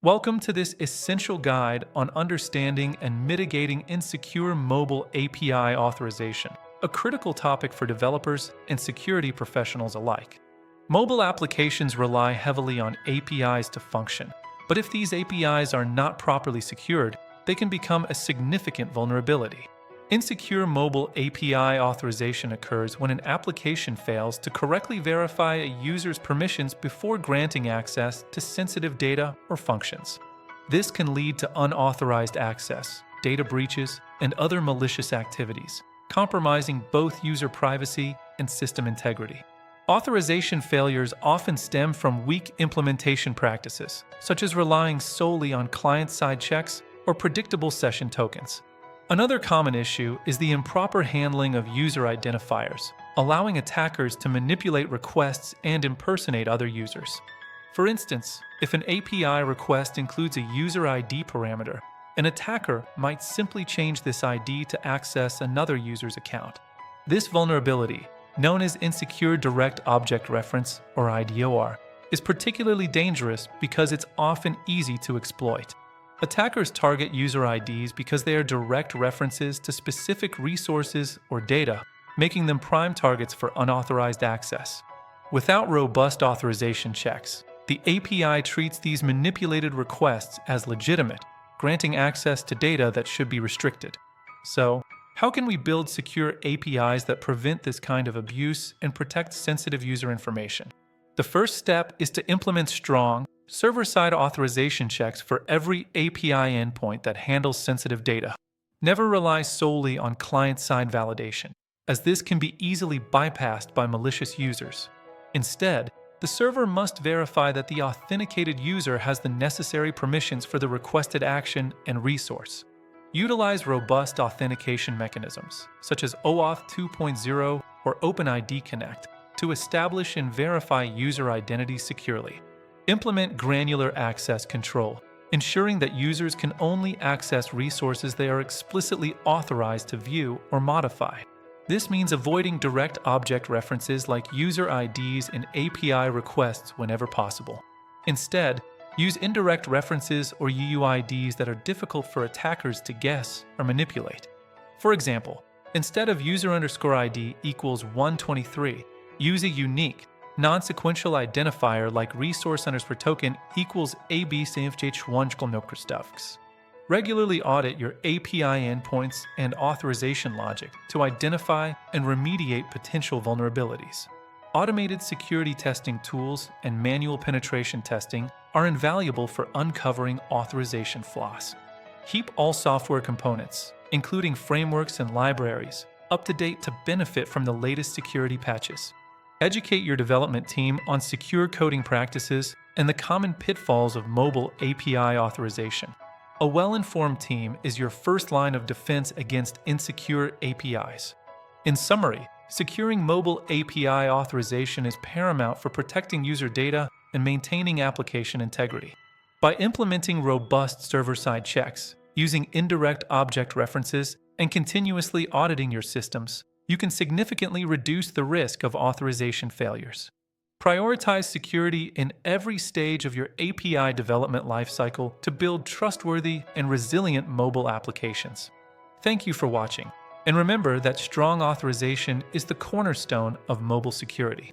Welcome to this essential guide on understanding and mitigating insecure mobile API authorization, a critical topic for developers and security professionals alike. Mobile applications rely heavily on APIs to function, but if these APIs are not properly secured, they can become a significant vulnerability. Insecure mobile API authorization occurs when an application fails to correctly verify a user's permissions before granting access to sensitive data or functions. This can lead to unauthorized access, data breaches, and other malicious activities, compromising both user privacy and system integrity. Authorization failures often stem from weak implementation practices, such as relying solely on client-side checks or predictable session tokens. Another common issue is the improper handling of user identifiers, allowing attackers to manipulate requests and impersonate other users. For instance, if an API request includes a user ID parameter, an attacker might simply change this ID to access another user's account. This vulnerability, known as Insecure Direct Object Reference, or IDOR, is particularly dangerous because it's often easy to exploit. Attackers target user IDs because they are direct references to specific resources or data, making them prime targets for unauthorized access. Without robust authorization checks, the API treats these manipulated requests as legitimate, granting access to data that should be restricted. So, how can we build secure APIs that prevent this kind of abuse and protect sensitive user information? The first step is to implement strong, server-side authorization checks for every API endpoint that handles sensitive data. Never rely solely on client-side validation, as this can be easily bypassed by malicious users. Instead, the server must verify that the authenticated user has the necessary permissions for the requested action and resource. Utilize robust authentication mechanisms, such as OAuth 2.0 or OpenID Connect, to establish and verify user identities securely. Implement granular access control, ensuring that users can only access resources they are explicitly authorized to view or modify. This means avoiding direct object references like user IDs in API requests whenever possible. Instead, use indirect references or UUIDs that are difficult for attackers to guess or manipulate. For example, instead of user_ID equals 123, use a unique, non-sequential identifier like resource_token equals ABC1. Regularly audit your API endpoints and authorization logic to identify and remediate potential vulnerabilities. Automated security testing tools and manual penetration testing are invaluable for uncovering authorization flaws. Keep all software components, including frameworks and libraries, up to date to benefit from the latest security patches. Educate your development team on secure coding practices and the common pitfalls of mobile API authorization. A well-informed team is your first line of defense against insecure APIs. In summary, securing mobile API authorization is paramount for protecting user data and maintaining application integrity. By implementing robust server-side checks, using indirect object references, and continuously auditing your systems, you can significantly reduce the risk of authorization failures. Prioritize security in every stage of your API development lifecycle to build trustworthy and resilient mobile applications. Thank you for watching, and remember that strong authorization is the cornerstone of mobile security.